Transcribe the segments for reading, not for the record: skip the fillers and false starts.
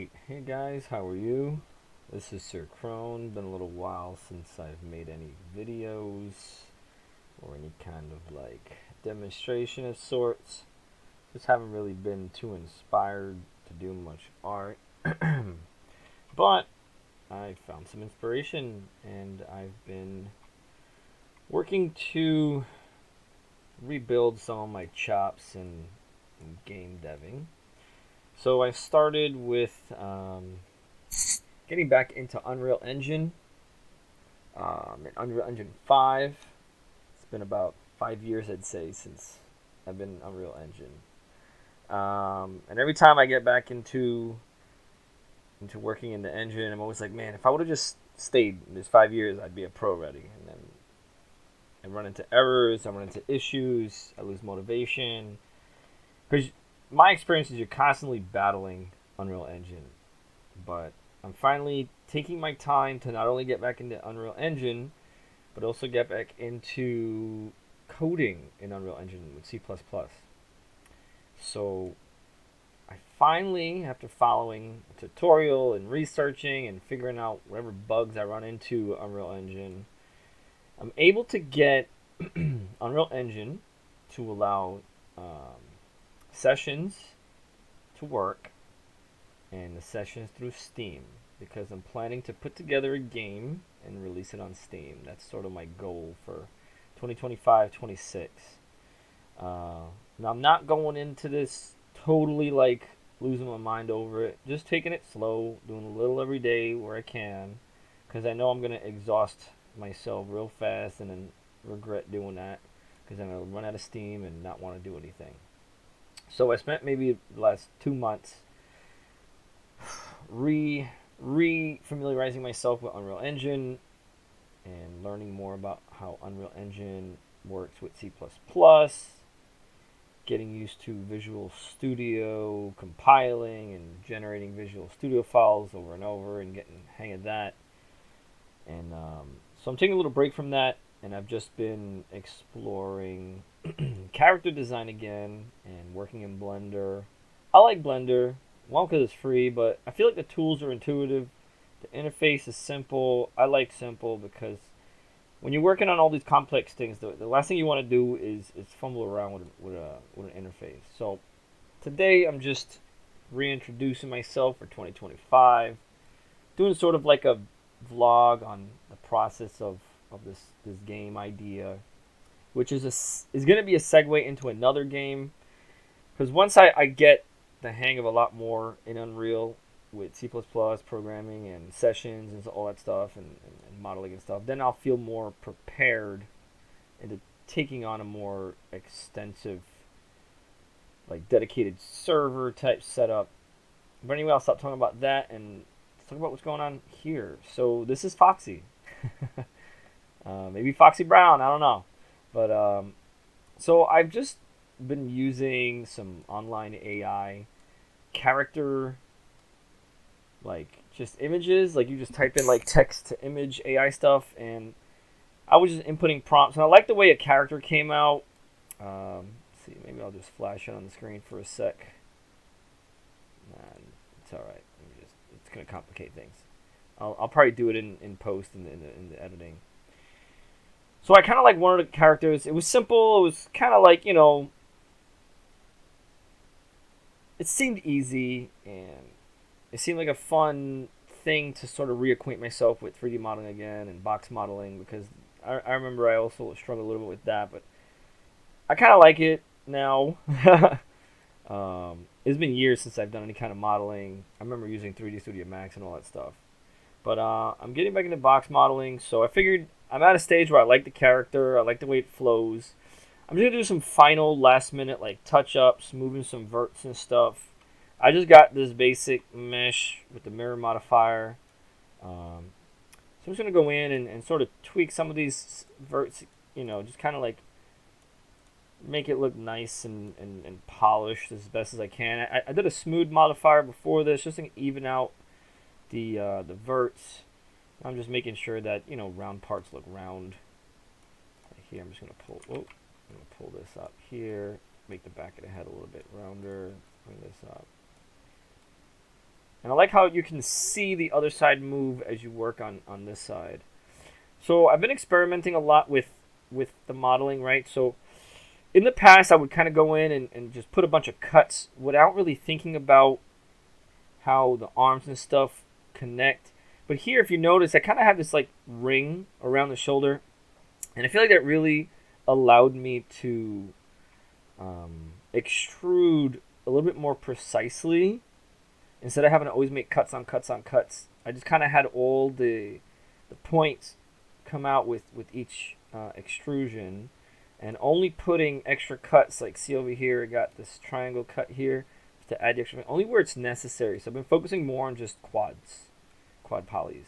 Alright, hey guys, how are you? This is Sir Crone. Been a little while since I've made any videos or any kind of demonstration of sorts. Just haven't really been too inspired to do much art. But I found some inspiration and I've been working to rebuild some of my chops in game deving. So I started with getting back into Unreal Engine, in Unreal Engine 5. It's been about 5 years, I'd say, since I've been in Unreal Engine. And every time I get back into working in the engine, I'm always like, man, if I would have just stayed in this 5 years, I'd be a pro already. And then I run into errors, I run into issues, I lose motivation. Because my experience is you're constantly battling Unreal Engine, but I'm finally taking my time to not only get back into Unreal Engine, but also get back into coding in Unreal Engine with C++. So I finally, after following a tutorial and researching and figuring out whatever bugs I run into Unreal Engine, I'm able to get Unreal Engine to allow sessions to work and the sessions through Steam because I'm planning to put together a game and release it on Steam. That's sort of my goal for 2025-26. Now I'm not going into this totally losing my mind over it. Just taking it slow, doing a little every day where I can, because I know I'm gonna exhaust myself real fast and then regret doing that because I'm gonna run out of steam and not want to do anything. So I spent maybe the last 2 months re familiarizing myself with Unreal Engine and learning more about how Unreal Engine works with C++, getting used to Visual Studio, compiling and generating Visual Studio files over and over and getting the hang of that. And so I'm taking a little break from that, and I've just been exploring character design again and working in Blender. I like Blender, one because it's free, but I feel like the tools are intuitive. The interface is simple. I like simple because when you're working on all these complex things, the last thing you want to do is fumble around with an interface. So today I'm just reintroducing myself for 2025, doing sort of like a vlog on the process of this game idea, which is going to be a segue into another game. Because once I get the hang of a lot more in Unreal with C++ programming and sessions and all that stuff and modeling and stuff, then I'll feel more prepared into taking on a more extensive, dedicated server type setup. But anyway, I'll stop talking about that and talk about what's going on here. So this is Foxy. Maybe Foxy Brown, I don't know. But so I've just been using some online AI character, just images. Like you just type in text to image AI stuff, and I was just inputting prompts. And I like the way a character came out. Let's see, maybe I'll just flash it on the screen for a sec. It's all right. It's gonna complicate things. I'll probably do it in post in the editing. So I kind of like one of the characters. It was simple. It was kind of it seemed easy, and it seemed like a fun thing to sort of reacquaint myself with 3D modeling again and box modeling, because I remember I also struggled a little bit with that, but I kind of like it now. It's been years since I've done any kind of modeling. I remember using 3D Studio Max and all that stuff. But I'm getting back into box modeling, so I figured I'm at a stage where I like the character, I like the way it flows. I'm just gonna do some final last minute touch ups, moving some verts and stuff. I just got this basic mesh with the mirror modifier. So I'm just gonna go in and sort of tweak some of these verts, just kind of make it look nice and polished as best as I can. I did a smooth modifier before this just to even out the verts. I'm just making sure that round parts look round. Here I'm just gonna pull this up here, make the back of the head a little bit rounder. Bring this up. And I like how you can see the other side move as you work on this side. So I've been experimenting a lot with the modeling, right? So in the past, I would kind of go in and just put a bunch of cuts without really thinking about how the arms and stuff connect. But here, if you notice, I kind of have this like ring around the shoulder, and I feel like that really allowed me to extrude a little bit more precisely instead of having to always make cuts on cuts on cuts. I just kind of had all the points come out with each extrusion, and only putting extra cuts. Like see over here, I got this triangle cut here to add the extra, only where it's necessary. So I've been focusing more on just quad polys.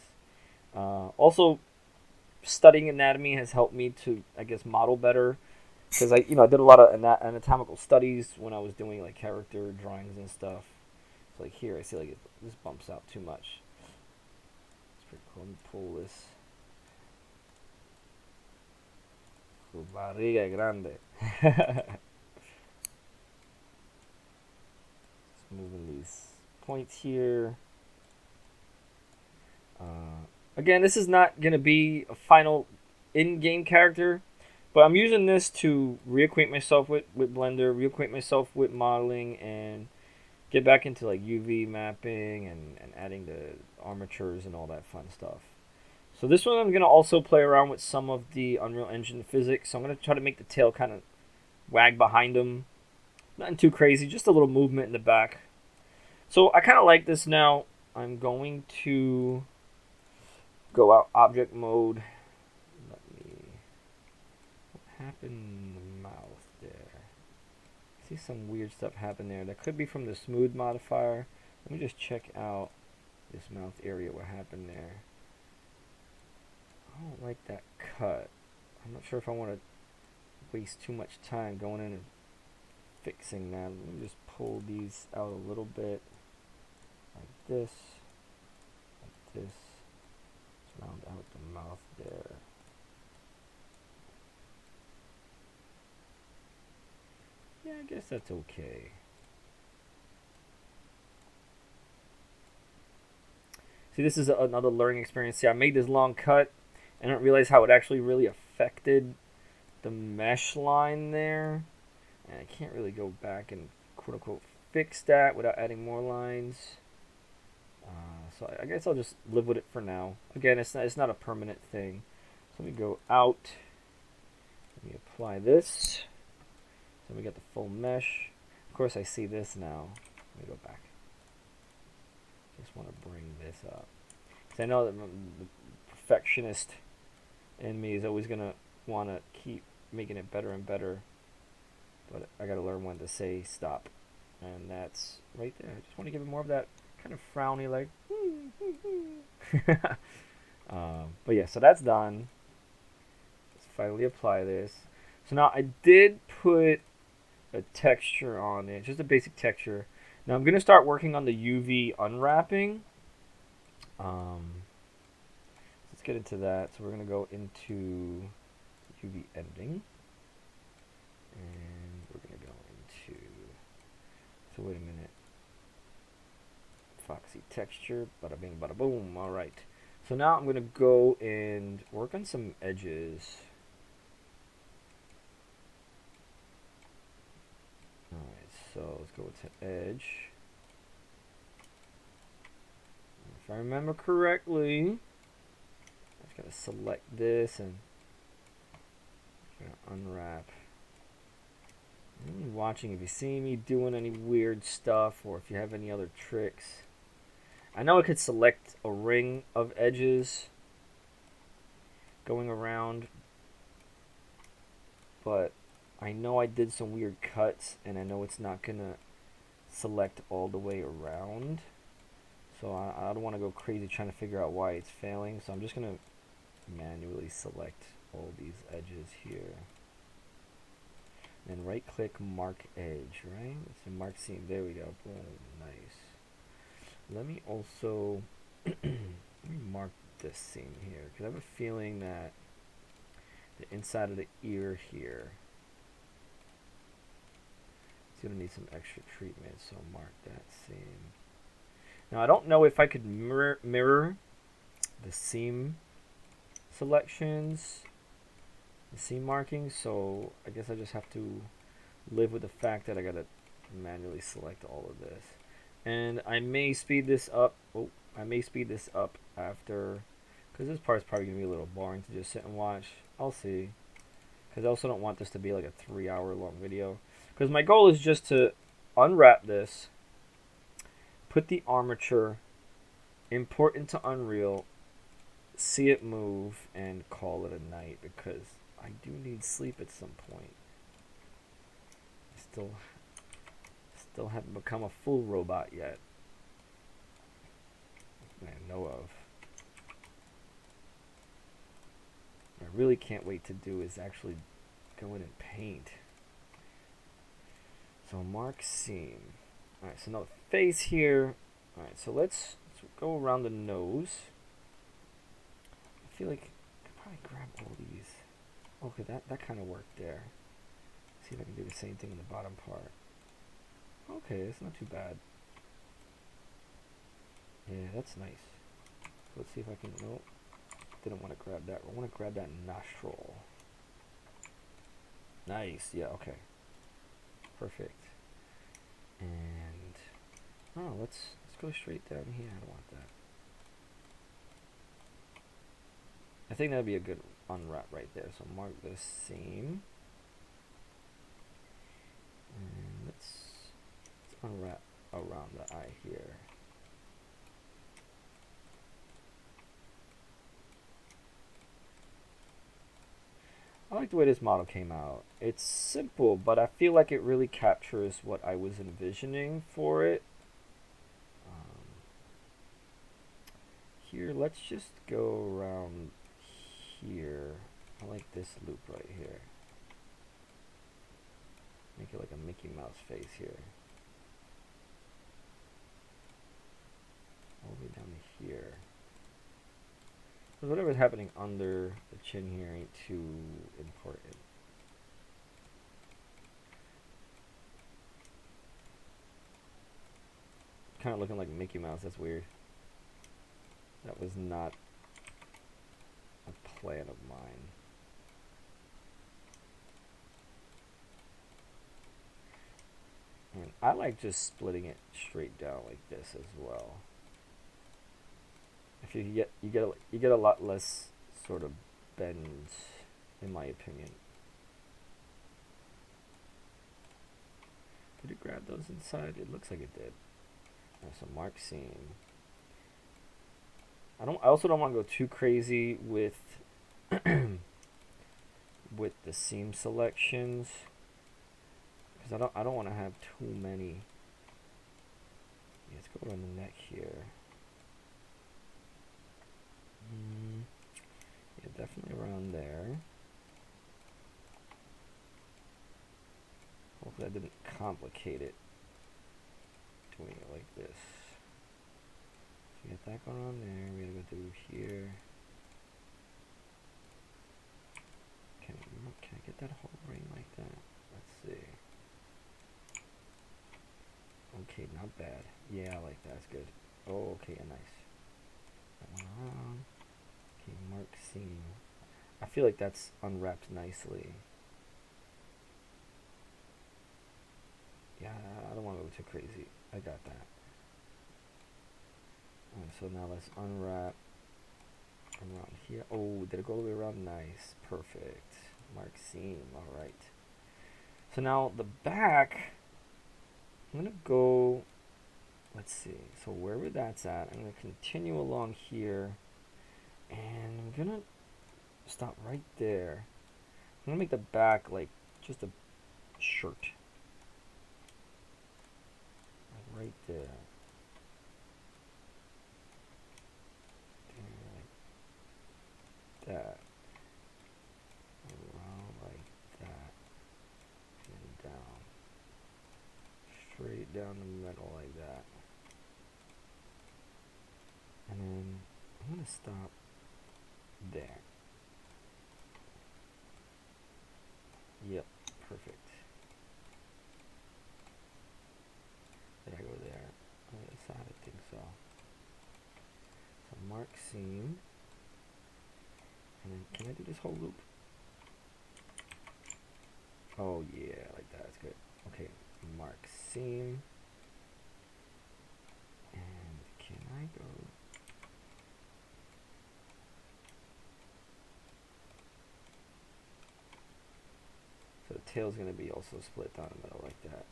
Also, studying anatomy has helped me to, I guess, model better because I did a lot of anatomical studies when I was doing like character drawings and stuff. So like here, I see like this bumps out too much. It's pretty cool. Let me pull this. Su barriga grande. Just moving these points here. Again, this is not going to be a final in-game character, but I'm using this to reacquaint myself with Blender, reacquaint myself with modeling, and get back into like UV mapping and adding the armatures and all that fun stuff. So this one I'm going to also play around with some of the Unreal Engine physics. So I'm going to try to make the tail kind of wag behind him. Nothing too crazy, just a little movement in the back. So I kind of like this now. I'm going to go out object mode. Let me. What happened in the mouth there? I see some weird stuff happen there. That could be from the smooth modifier. Let me just check out this mouth area. What happened there? I don't like that cut. I'm not sure if I want to waste too much time going in and fixing that. Let me just pull these out a little bit. Like this. Like this. Round out the mouth there. Yeah, I guess that's okay. See, this is another learning experience. See, I made this long cut, and I didn't realize how it actually really affected the mesh line there. And I can't really go back and quote-unquote fix that without adding more lines. So I guess I'll just live with it for now. Again, it's not a permanent thing. So let me go out. Let me apply this. So we got the full mesh. Of course, I see this now. Let me go back. Just want to bring this up. Because I know that the perfectionist in me is always going to want to keep making it better and better. But I got to learn when to say stop. And that's right there. I just want to give it more of that kind of frowny, like. But yeah, so that's done. Let's finally apply this. So now I did put a texture on it, just a basic texture. Now I'm going to start working on the UV unwrapping. Let's get into that. So we're going to go into UV editing. And we're going to go into, so wait a minute. Foxy texture, bada bing, bada boom. All right. So now I'm going to go and work on some edges. Alright, so let's go to edge. If I remember correctly, I just gotta select this and unwrap. I'm watching if you see me doing any weird stuff or if you have any other tricks. I know I could select a ring of edges going around, but I know I did some weird cuts, and I know it's not gonna select all the way around. So I don't want to go crazy trying to figure out why it's failing. So I'm just gonna manually select all these edges here. And right click mark edge, right? So mark seam, there we go, boom, nice. Let me also let me mark this seam here, because I have a feeling that the inside of the ear here is going to need some extra treatment, so mark that seam. Now I don't know if I could mirror the seam selections, the seam markings, so I guess I just have to live with the fact that I gotta manually select all of this. And I may speed this up. Oh, I may speed this up after, because this part's probably gonna be a little boring to just sit and watch. I'll see, because I also don't want this to be like a 3-hour long video. Because my goal is just to unwrap this, put the armature, import into Unreal, see it move, and call it a night, because I do need sleep at some point. I still haven't become a full robot yet that I know of. What I really can't wait to do is actually go in and paint. So mark seam. Alright, so now the face here. Alright, so let's go around the nose. I feel like I could probably grab all these. Okay, that kind of worked there. See if I can do the same thing in the bottom part. Okay, it's not too bad. Yeah, that's nice. So let's see if I can, nope. Didn't want to grab that. I want to grab that nostril. Nice, yeah, okay. Perfect. And, oh, let's go straight down here. I don't want that. I think that'd be a good unwrap right there. So mark the seam. And let's unwrap around the eye here. I like the way this model came out. It's simple, but I feel like it really captures what I was envisioning for it. Here, let's just go around here. I like this loop right here. Make it like a Mickey Mouse face here. All the way down to here. Because whatever's happening under the chin here ain't too important. Kind of looking like Mickey Mouse, that's weird. That was not a plan of mine. And I like just splitting it straight down like this as well. If you get a lot less sort of bends, in my opinion. Did it grab those inside? It looks like it did. There's some mark seam. I also don't want to go too crazy with with the seam selections, because I don't want to have too many. Yeah, let's go around the neck here. Yeah, definitely around there. Hopefully I didn't complicate it doing it like this. So get that going on there. We're gonna go through here. Can I get that whole ring like that? Let's see. Okay, not bad. Yeah, I like that. That's good. Oh, okay, nice. That one around. Okay, mark seam. I feel like that's unwrapped nicely. Yeah, I don't want to go too crazy. I got that. Alright, so now let's unwrap around here. Oh, did it go all the way around? Nice. Perfect. Mark seam. Alright. So now the back, I'm going to go, let's see. So wherever that's at, I'm going to continue along here. And I'm going to stop right there. I'm going to make the back like just a shirt. Right there. Like that. Around like that. And down. Straight down the middle like that. And then I'm going to stop there. Yep, perfect. Did I go there? On the other side, I think so. mark seam. And then can I do this whole loop? Oh yeah, like that. That's good. Okay, mark seam. And can I go? So the tail's gonna be also split down the middle like that.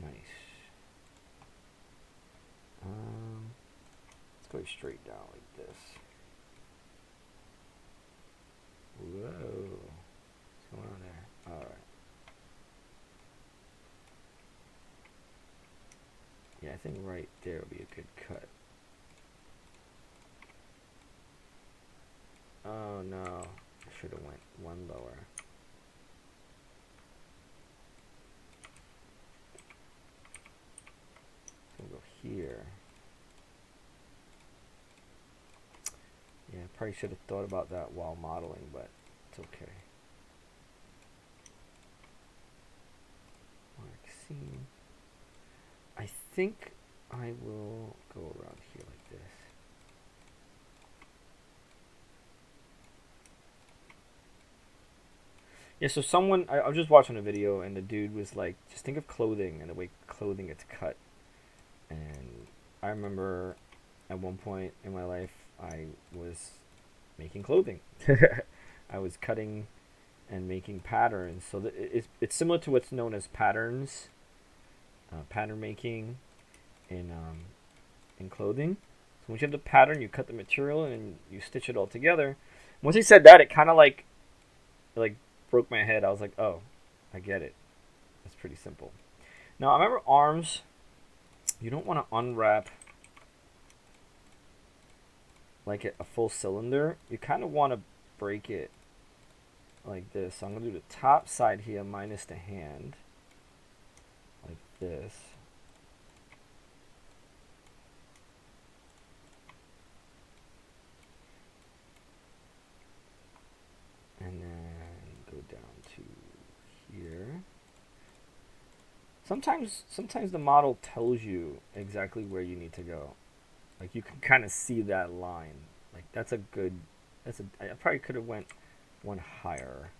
Nice. Let's go straight down like this. Whoa. What's going on there? Alright. Yeah, I think right there would be a good cut. Oh no. I should have went one lower. So we'll go here. Yeah, probably should have thought about that while modeling, but it's okay. Mark seam. I think I will go around here like this. Yeah, so someone, I was just watching a video and the dude was like, just think of clothing and the way clothing gets cut. And I remember at one point in my life, I was making clothing. I was cutting and making patterns. So it's similar to what's known as patterns, pattern making in clothing. So once you have the pattern, you cut the material and you stitch it all together. Once he said that, it kind of like broke my head. I was like, oh, I get it. It's pretty simple. Now I remember arms. You don't want to unwrap like a full cylinder. You kind of want to break it like this. So I'm going to do the top side here minus the hand. Like this. And then go down to here. Sometimes the model tells you exactly where you need to go. Like you can kind of see that line. Like that's a good. I probably could have went one higher.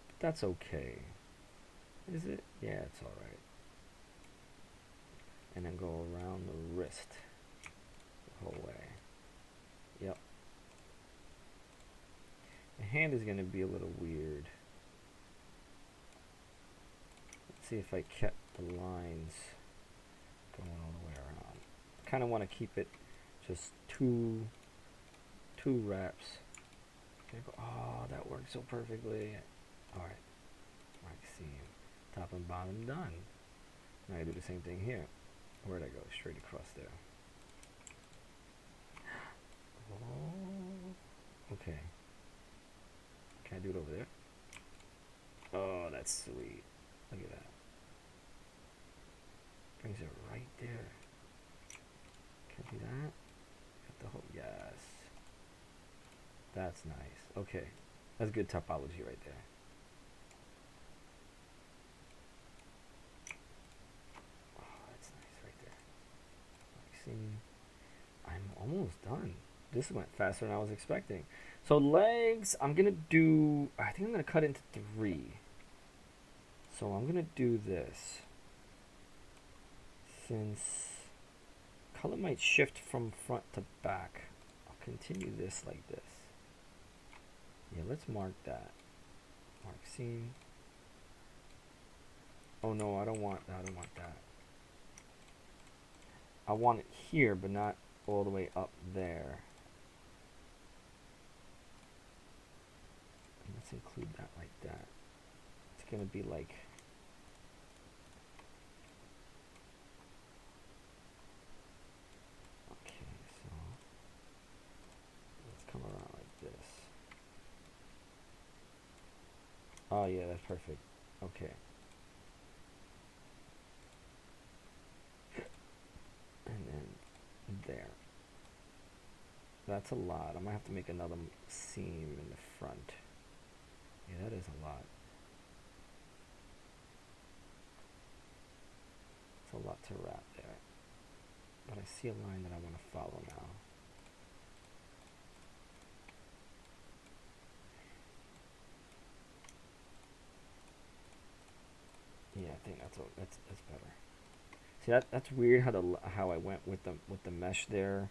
But that's okay. Is it? Yeah, it's all right. And then go around the wrist the whole way. Yep. The hand is going to be a little weird. Let's see if I kept the lines going all the way around. I kind of want to keep it just two wraps. Oh, that worked so perfectly. All right. Mark seam. Top and bottom done. Now I do the same thing here. Where'd I go? Straight across there. Oh, okay. Can I do it over there? Oh, that's sweet. Look at that. Brings it right there. Can I do that? Got the whole, yes. That's nice. Okay. That's good topology right there. Oh, that's nice right there. Like, see, I'm almost done. This went faster than I was expecting. So legs, I think I'm gonna cut into 3. So I'm gonna do this. Since color might shift from front to back, I'll continue this like this. Yeah, let's mark that. Mark seam. Oh no, I don't want that. I want it here, but not all the way up there. And let's include that like that. It's gonna be like come around like this. Oh yeah, that's perfect. Okay. And then there. That's a lot. I might have to make another seam in the front. Yeah, that is a lot. It's a lot to wrap there. But I see a line that I want to follow now. Yeah, I think that's better. See, that's weird how I went with the mesh there.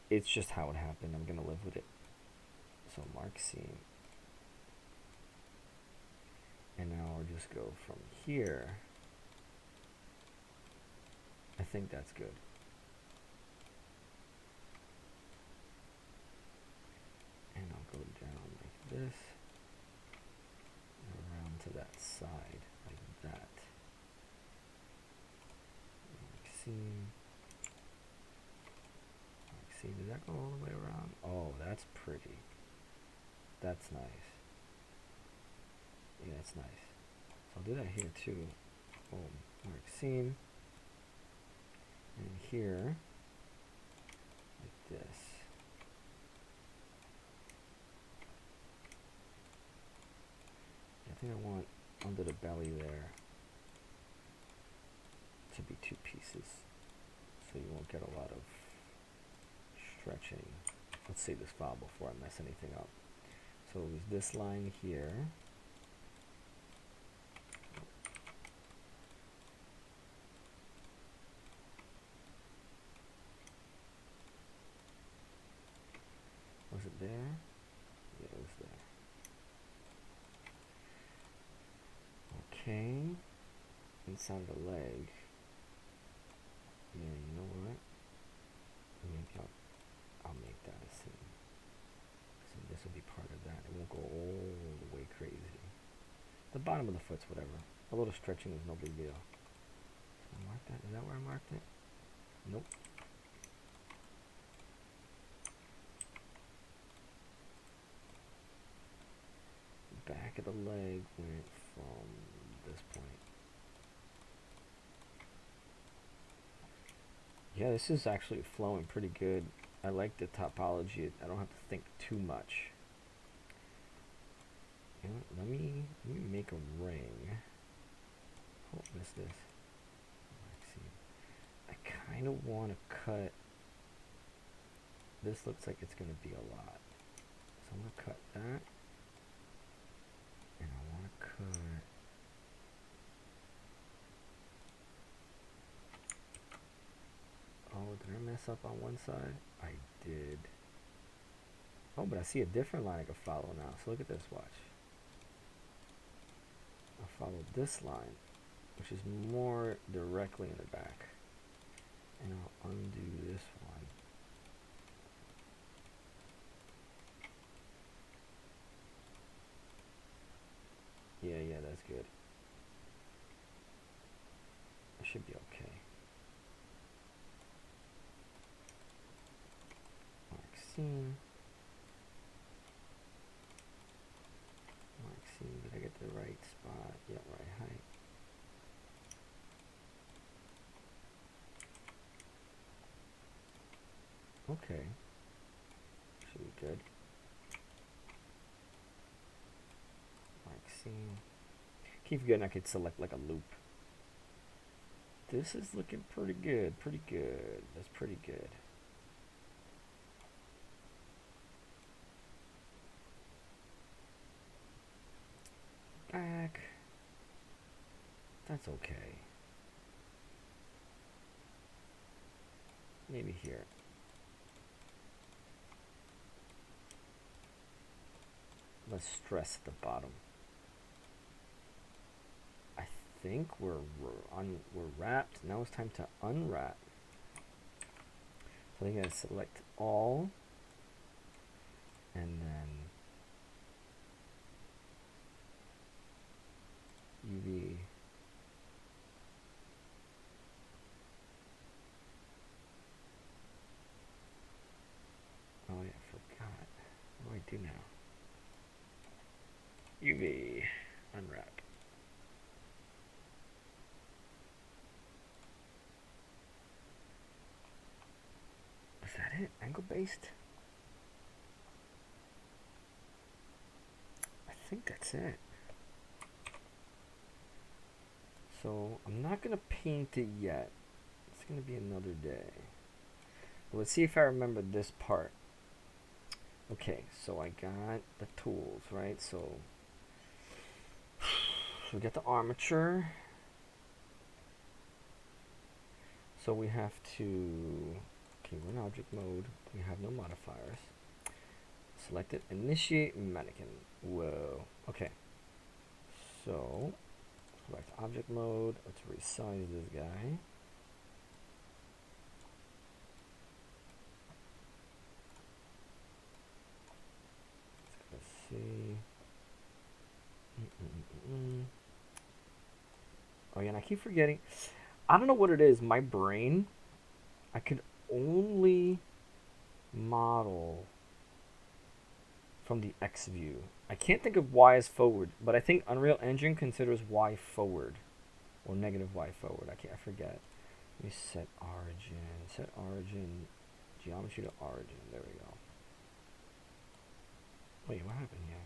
It's just how it happened. I'm gonna live with it. So mark seam, and now I'll just go from here. I think that's good. And I'll go down like this, and around to that side like that. Mark seam. See, did that go all the way around? Oh, that's pretty. That's nice. Yeah, that's nice. So I'll do that here too. Boom. Mark seam. And here, like this. I think I want under the belly there to be two pieces. So you won't get a lot of stretching. Let's save this file before I mess anything up. So it was this line here. Was it there? Yeah, it was there. Okay. Inside the leg. Yeah, you know what? I'll make that a seam. So this will be part of that. It won't go all the way crazy. The bottom of the foot's whatever. A little stretching is no big deal. So mark that. Is that where I marked it? Nope. The back of the leg went from this point. Yeah, this is actually flowing pretty good. I like the topology. I don't have to think too much. You know, let me make a ring. Oh, missed this. Let's see. I kind of want to cut. This looks like it's going to be a lot. So I'm going to cut that. And I want to cut. Oh, did I mess up on one side? I did. Oh, but I see a different line I can follow now. So look at this, watch. I'll follow this line, which is more directly in the back. And I'll undo this one. Yeah, that's good. I should be okay. Mark seam. Mark seam. Did I get the right spot? Yeah, right height. Okay. Should be good. Mark seam. Keep forgetting I could select like a loop. This is looking pretty good. Pretty good. That's pretty good. Back. That's okay. Maybe here. Let's stress the bottom. I think we're wrapped. Now it's time to unwrap. So I think I select all, and then UV. Oh yeah, I forgot. What do I do now? UV unwrap. Is that it? Angle based? think that's it. So I'm not gonna paint it yet. It's gonna be another day. But let's see if I remember this part. Okay, so I got the tools, right? So we got the armature. So we have to, okay, we're in object mode. We have no modifiers. Select it, initiate mannequin. Whoa, okay. So, select object mode. Let's resize this guy. Let's see. Oh yeah, and I keep forgetting. I don't know what it is. My brain, I could only model from the X view. I can't think of Y as forward, but I think Unreal Engine considers Y forward or negative Y forward. I forget. Let me set origin. Set origin. Geometry to origin. There we go. Wait, what happened here?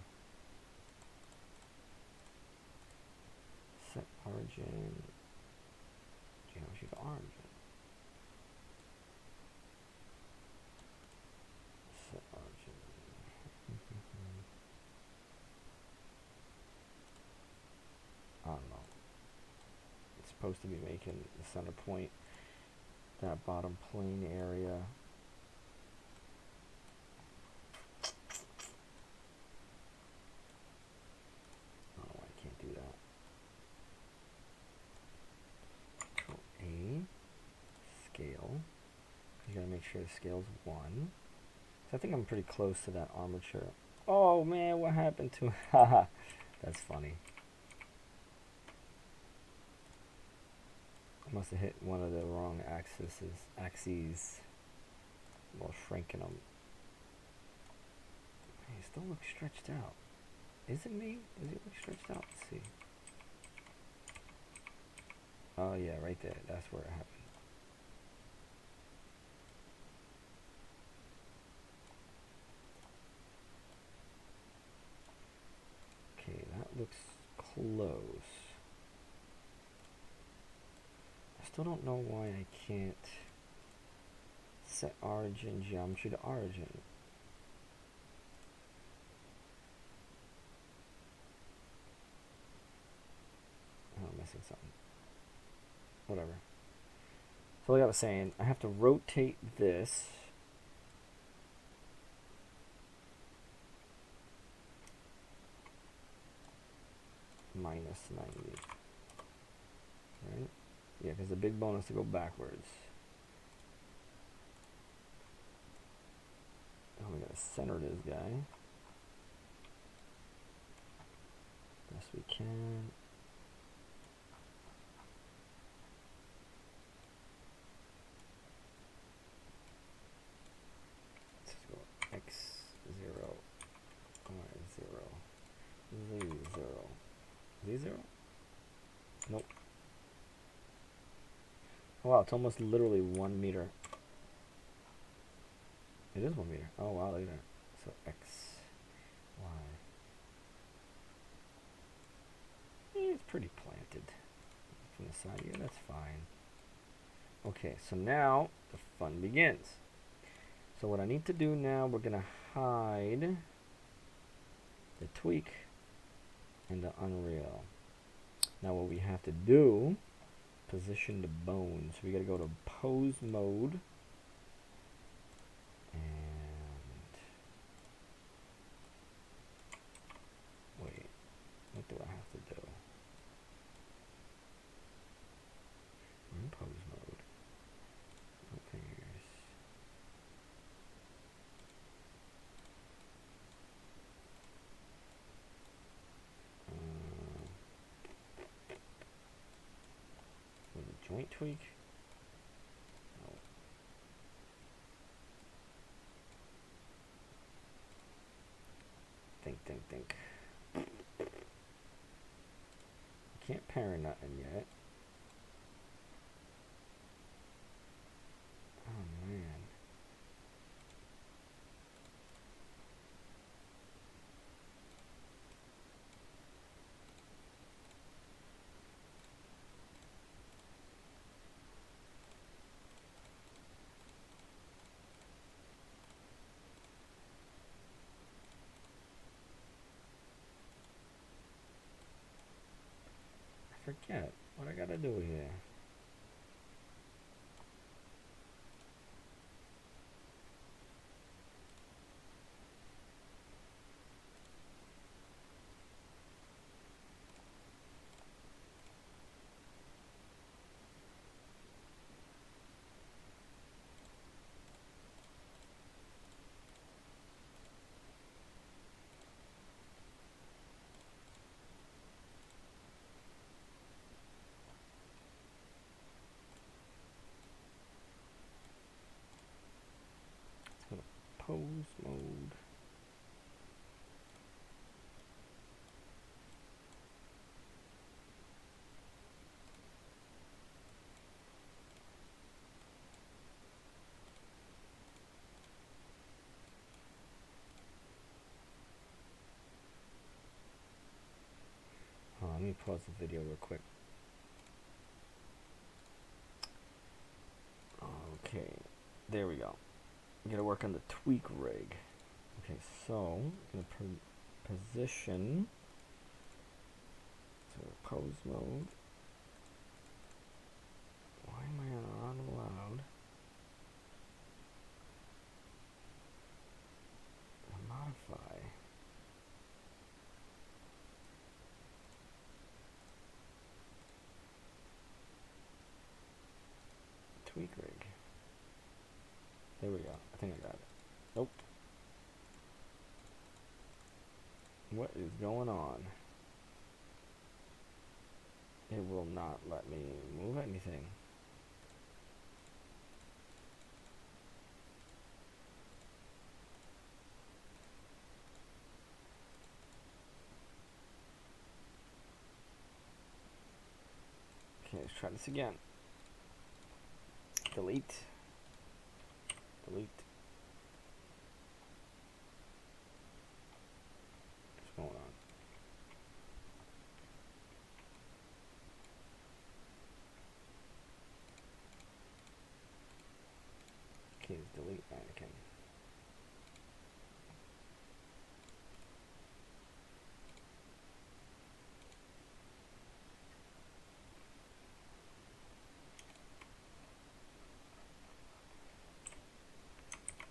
Set origin. Geometry to origin. Set origin. I don't know. It's supposed to be making the center point, that bottom plane area. I don't know why I can't do that. Control A. Scale. You gotta make sure the scale's 1. So I think I'm pretty close to that armature. Oh man, what happened to haha? That's funny. I must have hit one of the wrong axes while shrinking them. He still looks stretched out. Is it me? Does he look stretched out? Let's see. Oh yeah, right there. That's where it happened. Okay, that looks close. I still don't know why I can't set origin geometry to origin. Oh, I'm missing something. Whatever. So like I was saying, I have to rotate this. Minus 90. Right? Yeah, because the big bonus to go backwards. Oh, we gotta center this guy. Best we can. Let's go X0, Y0, Z0. Z0? Nope. Oh, wow, it's almost literally 1 meter. It is 1 meter. Oh wow, look at that. So X, Y. It's pretty planted from the side. Yeah, that's fine. Okay, so now the fun begins. So what I need to do now, we're gonna hide the tweak and the Unreal. Now what we have to do, position the bones. We gotta go to pose mode. And wait, what do I have to do? We're in pose mode. No fingers. Was it joint tweak? No. Think. Can't parent nothing yet. Oh man. Yeah, what I gotta do here? Let's go to pose mode. Let me pause the video real quick. Okay, there we go. We gotta work on the tweak rig. Okay, so I'm gonna position. So pose mode. Why am I on allowed? Modify. Tweak rig. There we go. I think I got it. Nope. What is going on? It will not let me move anything. Okay, let's try this again. Delete. Delete. What's going on? Okay, let's delete mannequin.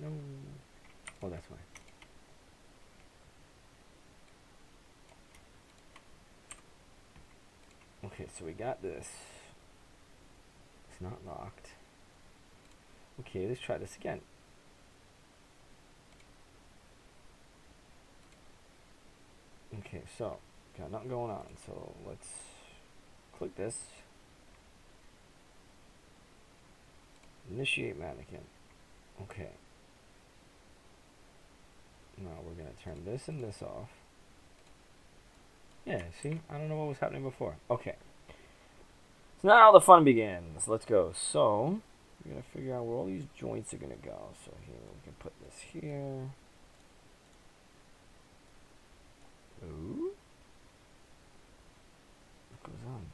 No. Oh, that's why. Okay, so we got this. It's not locked. Okay, let's try this again. Okay, so got nothing going on. So let's click this. Initiate mannequin. Okay. Now we're gonna turn this and this off. Yeah, see? I don't know what was happening before. Okay. So now the fun begins. Let's go. So we're gonna figure out where all these joints are gonna go. So here we can put this here. Ooh. What goes on?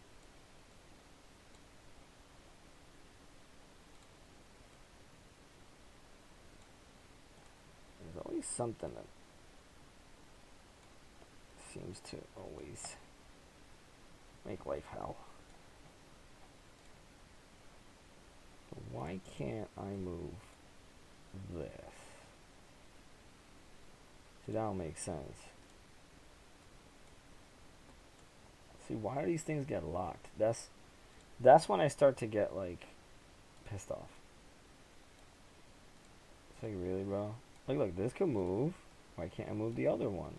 There's always something that seems to always make life hell. So why can't I move this? See, that'll make sense. See, why do these things get locked? That's when I start to get like pissed off. It's like, really, bro? Like, look, this could move. Why can't I move the other one?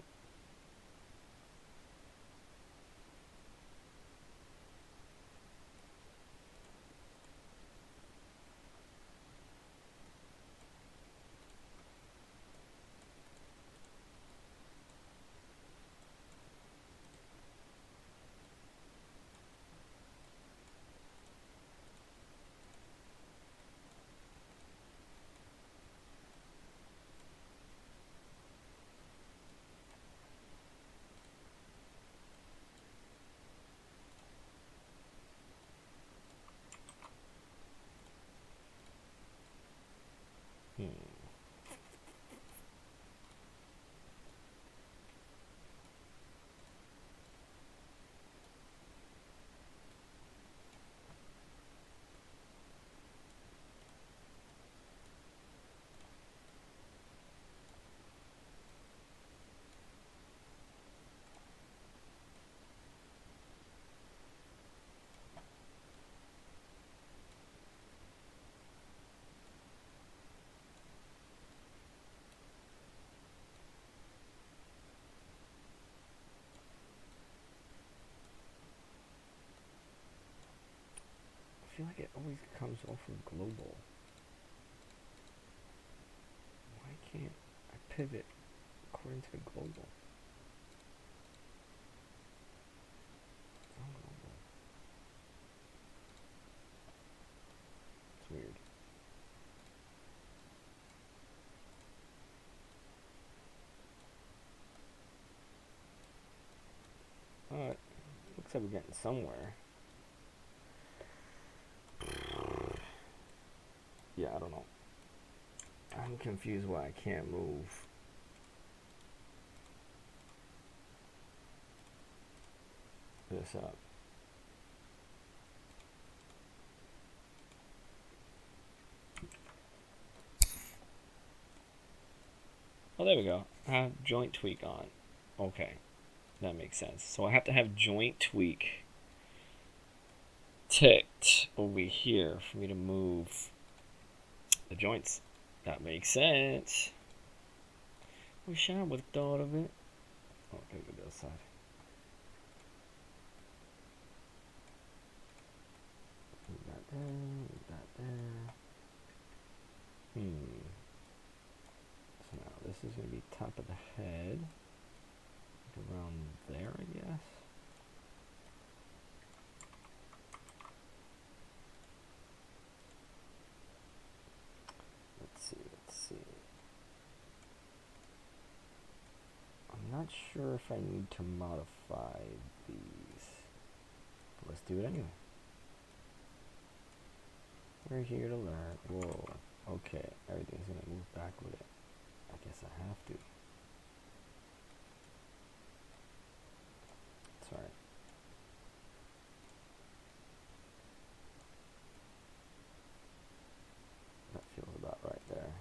always comes off of global. Why can't I pivot according to the global? It's on global. It's weird. Alright, looks like we're getting somewhere. Yeah, I don't know. I'm confused why I can't move. This up. Oh, there we go. I have joint tweak on. Okay, that makes sense. So I have to have joint tweak ticked over here for me to move the joints. That makes sense. Wish I would have thought of it. Oh, gotta go to the other side. Move that there, move that there. So now this is gonna be top of the head. Like around there, I guess. Let's see, let's see. I'm not sure if I need to modify these. But let's do it anyway. We're here to learn. Whoa. Okay, everything's gonna move back with it. I guess I have to. It's alright. That feels about right there.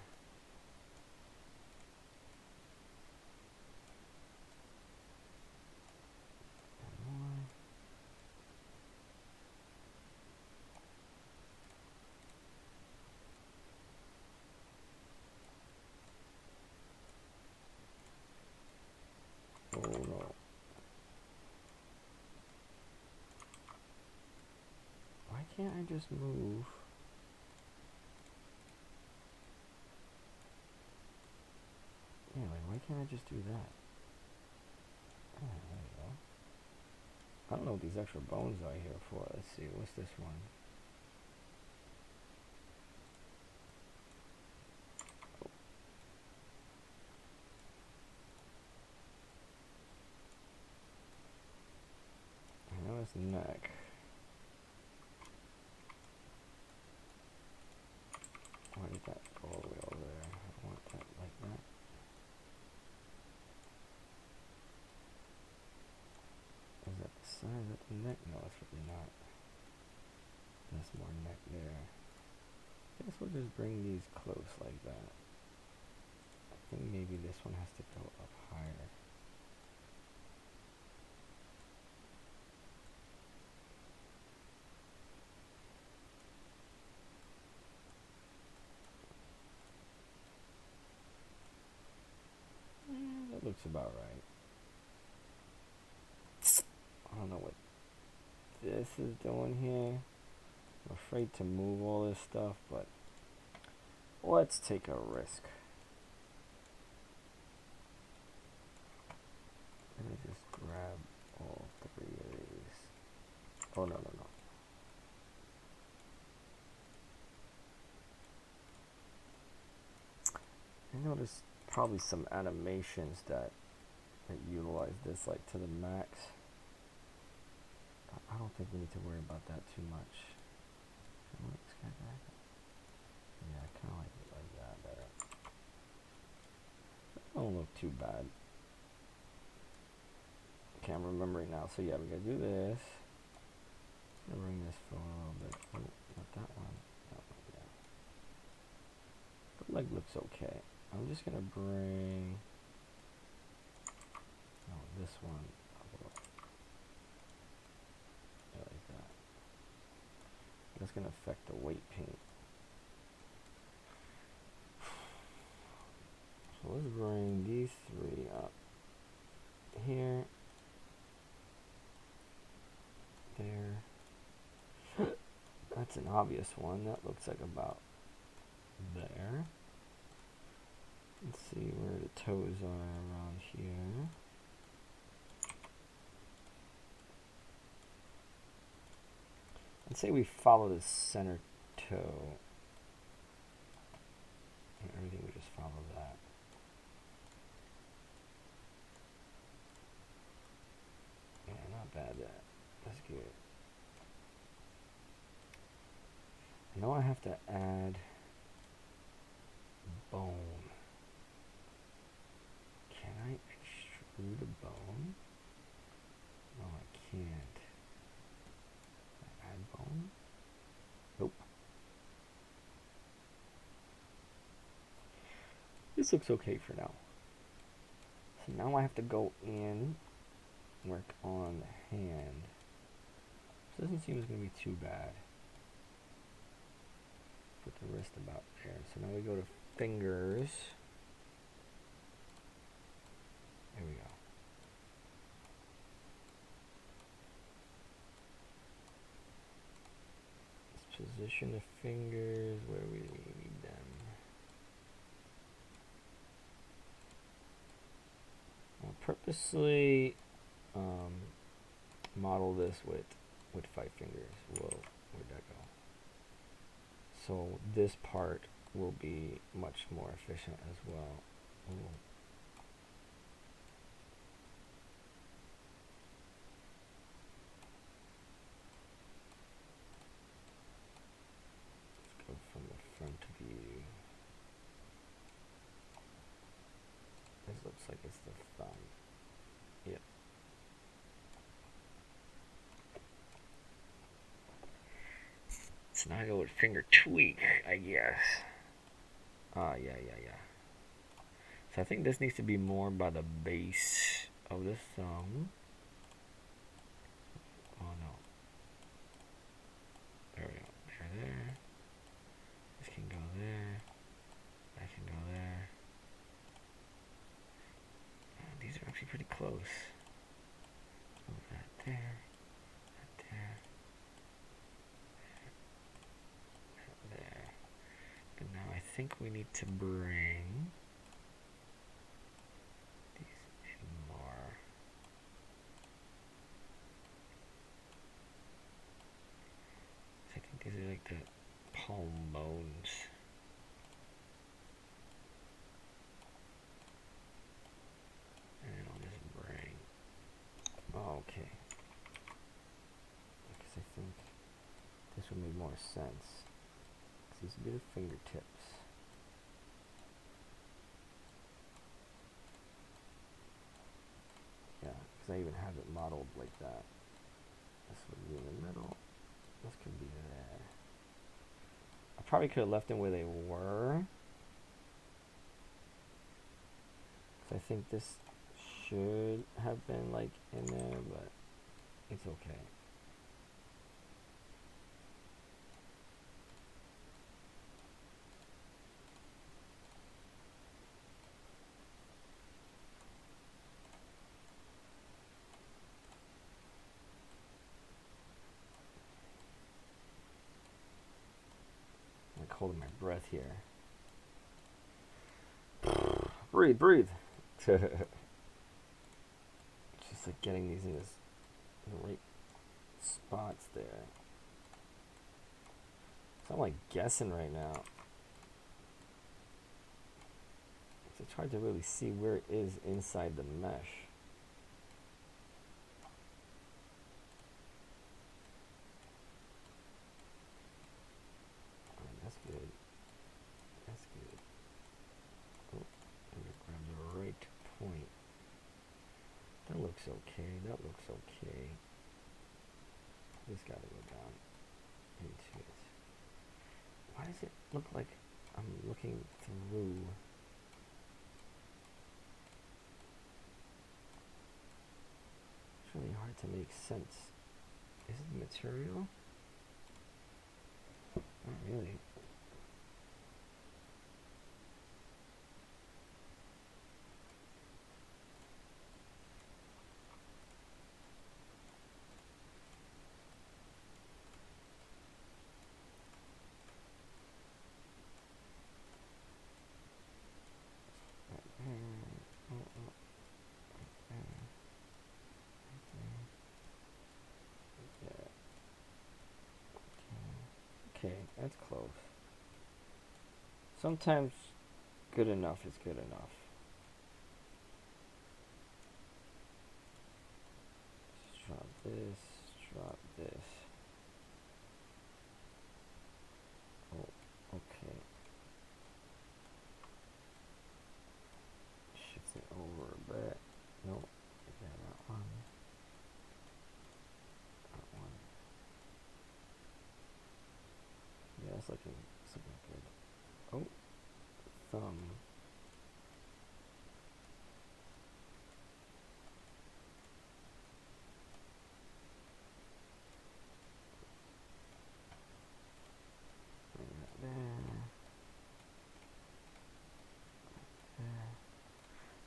Oh no. Why can't I just move? Yeah, like why can't I just do that? Oh, there you go. I don't know what these extra bones are here for. Let's see, what's this one? I know it's neck. Why did that go all the way over there? I don't want that like that. Is that the side? Is that the neck? No, it's really not. That's more neck there. I guess we'll just bring these close like that. I think maybe this one has to go up higher. That looks about right. I don't know what this is doing here. I'm afraid to move all this stuff, but let's take a risk. Let me just grab all three of these. Oh, no, no, no. I noticed probably some animations that utilize this like to the max. I don't think we need to worry about that too much. Yeah, I kind of like it like that better. Don't look too bad. Okay, I'm remembering now. So yeah, we gotta do this. I'm gonna bring this forward a little bit. Oh, not that one. That one, yeah. The leg looks okay. I'm just gonna bring this one a little. Yeah, like that. That's gonna affect the weight paint. So let's bring these three up here, there. I That's an obvious one. That looks like about there. Let's see where the toes are around here. Let's say we follow the center toe. And everything we just follow that. Yeah, not bad that. That's good. I know I have to add bone. Can I extrude a bone? No, I can't. Add bone? Nope. This looks okay for now. So now I have to go in, work on the hand. This doesn't seem it's going to be too bad. Put the wrist about there. So now we go to fingers. There we go. Let's position the fingers where we need them. I'll purposely model this with 5 fingers. Whoa, where'd that go? So this part will be much more efficient as well. Ooh. Let's go from the front view. This looks like it's the thumb. Yep. So now I go with finger tweak, I guess. Yeah. So I think this needs to be more by the base of the thumb. Oh no. There we go. There. This can go there. That can go there. Oh, these are actually pretty close. Move that there. That there. There. But now I think we need to bring these in more. I think these are like the palm bones. And then I'll just bring. Oh, okay. Because I think this would make more sense. These would be the fingertips. Yeah, because I even have it modeled like that. This would be in the middle. This could be there. I probably could have left them where they were. Because I think this should have been like in there, but it's okay. I'm like holding my breath here. Breathe. It's just like getting these in the right spots there. So I'm like guessing right now. It's hard to really see where it is inside the mesh. Oh, that's good. That's good. Oh, I'm gonna grab the right point. That looks okay. That looks okay. This gotta go down into it. Why does it look like I'm looking through? It's really hard to make sense. Is it the material? Not really. That's close. Sometimes good enough is good enough. Let's drop this, drop this. Oh, okay. Shifts it over a bit. Nope. Yeah, that one. That one. Yeah, that's looking good. Oh, thumb. Bring that there.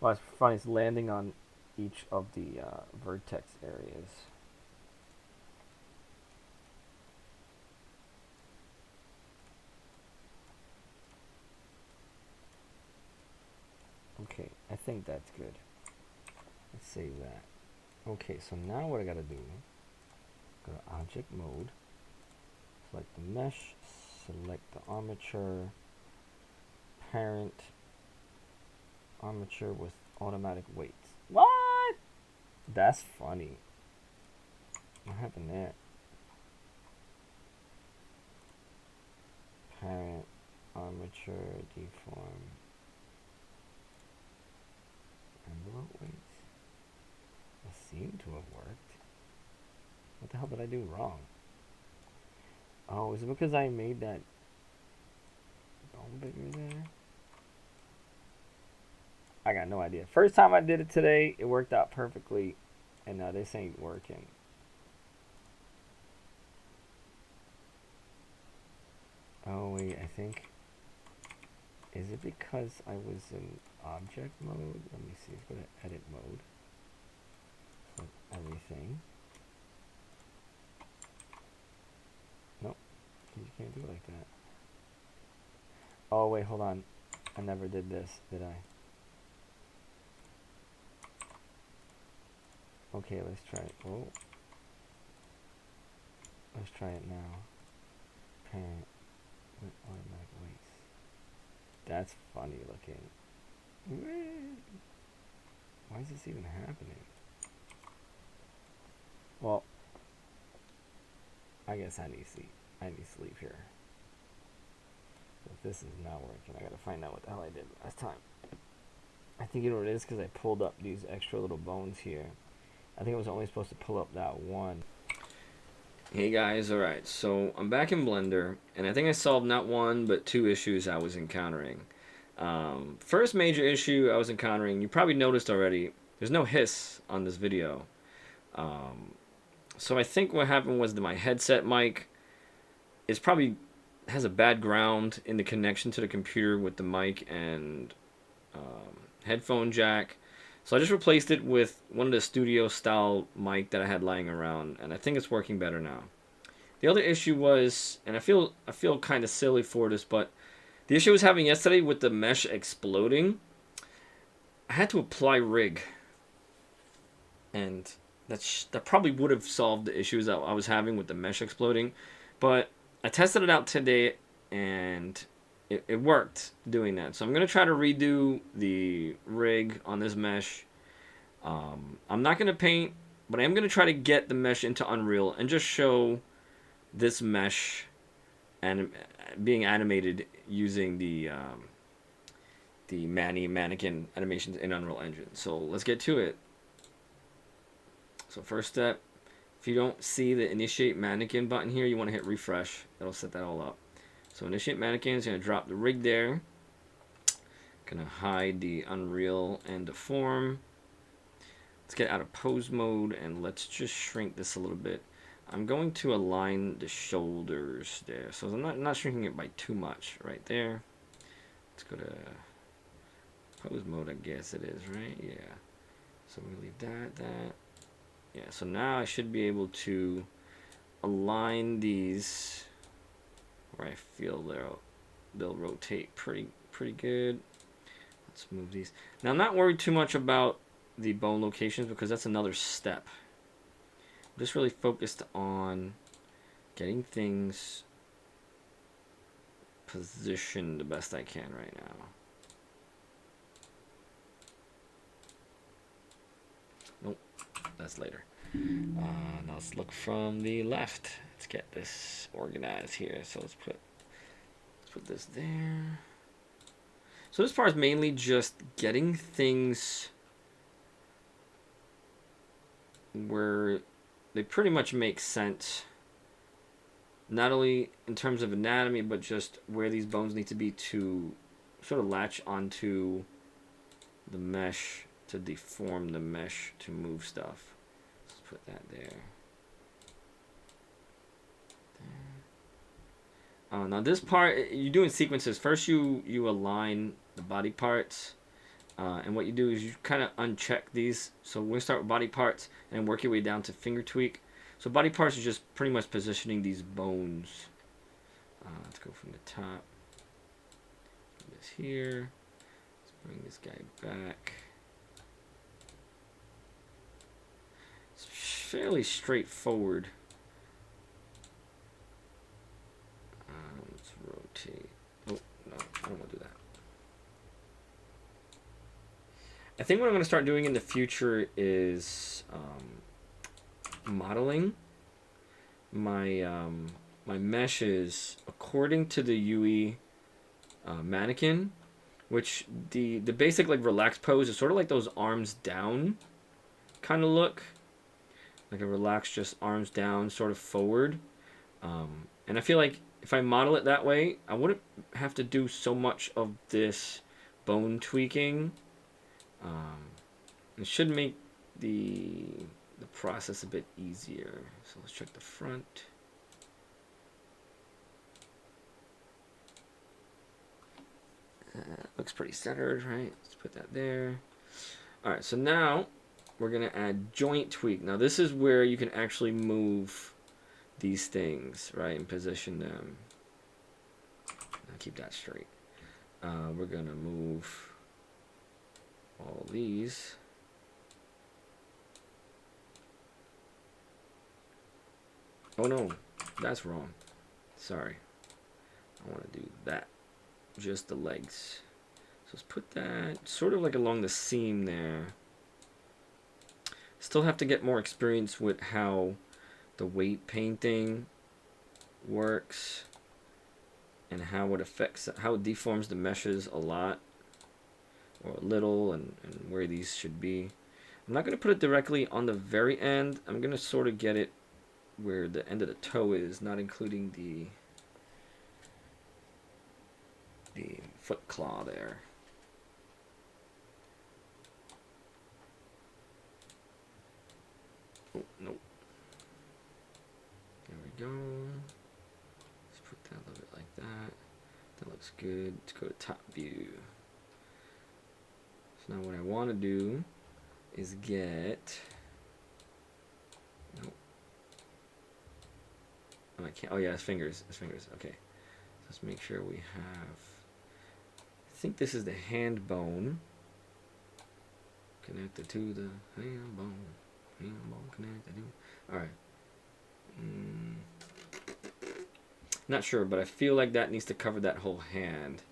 Well, it's funny. It's landing on each of the vertex areas. Okay, I think that's good. Let's save that. Okay, so now what I gotta do, go to object mode, select the mesh, select the armature, parent, armature with automatic weights. What? That's funny. What happened there? Parent, armature, deform, envelope weights. It seemed to have worked. What the hell did I do wrong? Oh, is it because I made that bone bigger there? I got no idea. First time I did it today, it worked out perfectly, and now this ain't working. Oh wait, I think, is it because I was in object mode? Let me see, let's go to edit mode. Select everything. Nope, you can't do it like that. Oh wait, hold on. I never did this, did I? Okay, let's try it. Oh. Let's try it now. Parent with automatic weights. That's funny looking. Why is this even happening? Well, I guess I need sleep. I need sleep here. If this is not working, I gotta find out what the hell I did last time. I think you know what it is, because I pulled up these extra little bones here. I think I was only supposed to pull up that one. Hey guys, alright, so I'm back in Blender, and I think I solved not one, but two issues I was encountering. First major issue I was encountering, you probably noticed already, there's no hiss on this video. So I think what happened was that my headset mic is probably has a bad ground in the connection to the computer with the mic and headphone jack. So I just replaced it with one of the studio style mic that I had lying around, and I think it's working better now. The other issue was, and I feel kind of silly for this, but the issue I was having yesterday with the mesh exploding, I had to apply rig, and that probably would have solved the issues that I was having with the mesh exploding, but I tested it out today, and it worked doing that. So I'm going to try to redo the rig on this mesh. I'm not going to paint, but I am going to try to get the mesh into Unreal and just show this mesh and being animated using the mannequin animations in Unreal Engine. So let's get to it. So first step, if you don't see the initiate mannequin button here, you want to hit refresh. That'll set that all up. So initiate mannequin is going to drop the rig there. Going to hide the Unreal and the form. Let's get out of pose mode and let's just shrink this a little bit. I'm going to align the shoulders there. So I'm not shrinking it by too much right there. Let's go to pose mode, I guess it is, right? Yeah. So we leave that. Yeah, so now I should be able to align these where I feel they'll rotate pretty good. Let's move these. Now I'm not worried too much about the bone locations because that's another step. I'm just really focused on getting things position the best I can right now. Nope, that's later. Now let's look from the left. Let's get this organized here. So let's put this there. So this part is mainly just getting things where they pretty much make sense. Not only in terms of anatomy, but just where these bones need to be to sort of latch onto the mesh, to deform the mesh, to move stuff. Let's put that there. Now this part, you do in sequences. First you align the body parts. And what you do is you kind of uncheck these. So we're going to start with body parts and work your way down to finger tweak. So body parts are just pretty much positioning these bones. Let's go from the top. Put this here. Let's bring this guy back. It's fairly straightforward. Let's rotate. Oh, no, I don't want to do that. I think what I'm going to start doing in the future is modeling my my meshes according to the UE mannequin, which the basic like relaxed pose is sort of like those arms down kind of look, like a relaxed just arms down sort of forward, and I feel like if I model it that way, I wouldn't have to do so much of this bone tweaking. It should make the process a bit easier. So let's check the front. Looks pretty centered, right? Let's put that there. All right, so now we're gonna add joint tweak. Now this is where you can actually move these things, right, and position them. Now keep that straight. We're gonna move all these. Oh no, that's wrong. Sorry. I want to do that. Just the legs. So let's put that sort of like along the seam there. Still have to get more experience with how the weight painting works and how it affects, how it deforms the meshes a lot or a little, and where these should be. I'm not going to put it directly on the very end. I'm going to sort of get it where the end of the toe is, not including the foot claw there. Oh, nope. There we go. Let's put that a little bit like that. That looks good. Let's go to top view. So now what I want to do is get... Nope. Oh, I can't. Oh yeah, it's fingers. It's fingers. Okay. Let's make sure we have... I think this is the hand bone. Connected to the hand bone. Hand bone connected to... Alright. Not sure, but I feel like that needs to cover that whole hand,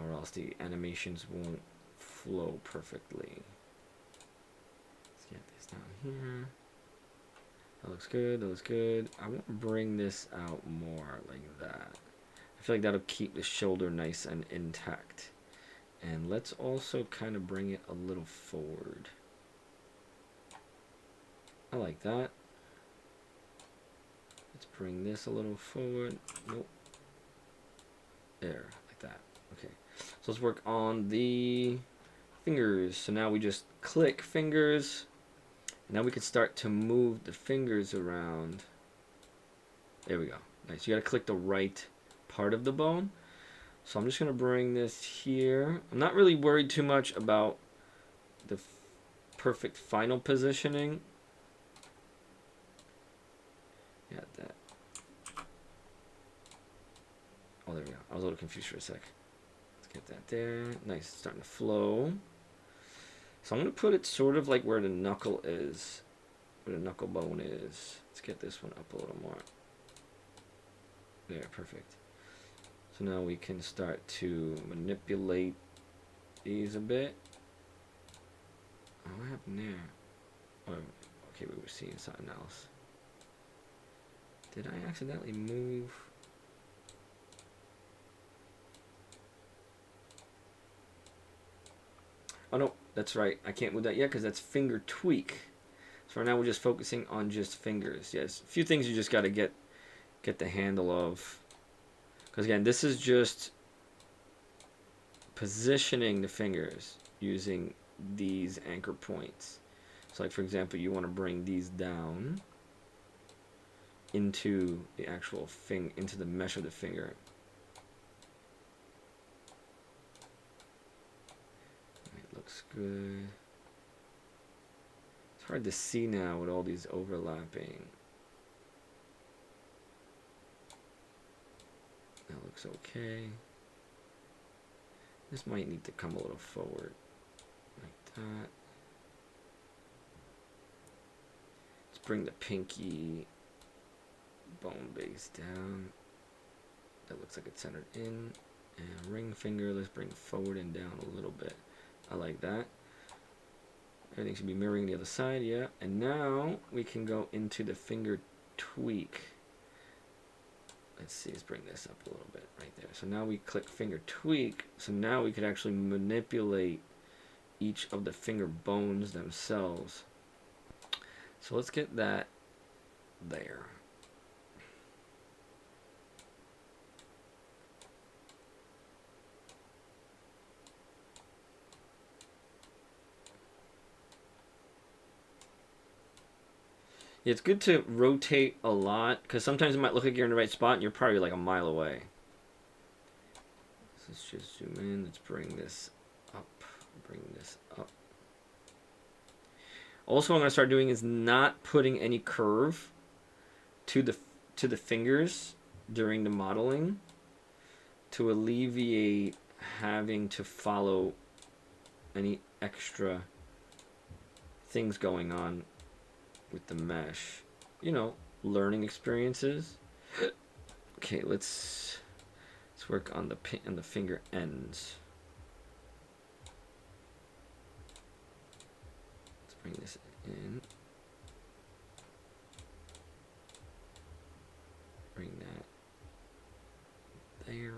or else the animations won't flow perfectly. Let's get this down here. That looks good. That looks good. I want to bring this out more like that. I feel like that'll keep the shoulder nice and intact. And let's also kind of bring it a little forward. I like that. Let's bring this a little forward. Nope. There, like that. Okay. So let's work on the fingers. So now we just click fingers. And now we can start to move the fingers around. There we go. Nice. You got to click the right part of the bone. So I'm just going to bring this here. I'm not really worried too much about the perfect final positioning. Got that. Oh, there we go. I was a little confused for a sec. Let's get that there. Nice. It's starting to flow. So I'm going to put it sort of like where the knuckle is. Where the knuckle bone is. Let's get this one up a little more. There, perfect. So now we can start to manipulate these a bit. Oh, what happened there? Oh, okay, we were seeing something else. Did I accidentally move? Oh no, that's right. I can't move that yet because that's finger tweak. So right now we're just focusing on just fingers. Yes, a few things you just got to get the handle of. Because again, this is just positioning the fingers using these anchor points. So like for example, you want to bring these down into the actual into the mesh of the finger. It looks good. It's hard to see now with all these overlapping. That looks okay. This might need to come a little forward, like that. Let's bring the pinky bone base down. That looks like it's centered in. And ring finger, let's bring forward and down a little bit. I like that. Everything should be mirroring the other side, yeah. And now we can go into the finger tweak. Let's see, let's bring this up a little bit right there. So now we click finger tweak. So now we could actually manipulate each of the finger bones themselves. So let's get that there. It's good to rotate a lot because sometimes it might look like you're in the right spot and you're probably like a mile away. So let's just zoom in. Let's bring this up. Bring this up. Also, what I'm going to start doing is not putting any curve to the fingers during the modeling to alleviate having to follow any extra things going on with the mesh, you know, learning experiences. Okay, let's work on the finger ends. Let's bring this in. Bring that there.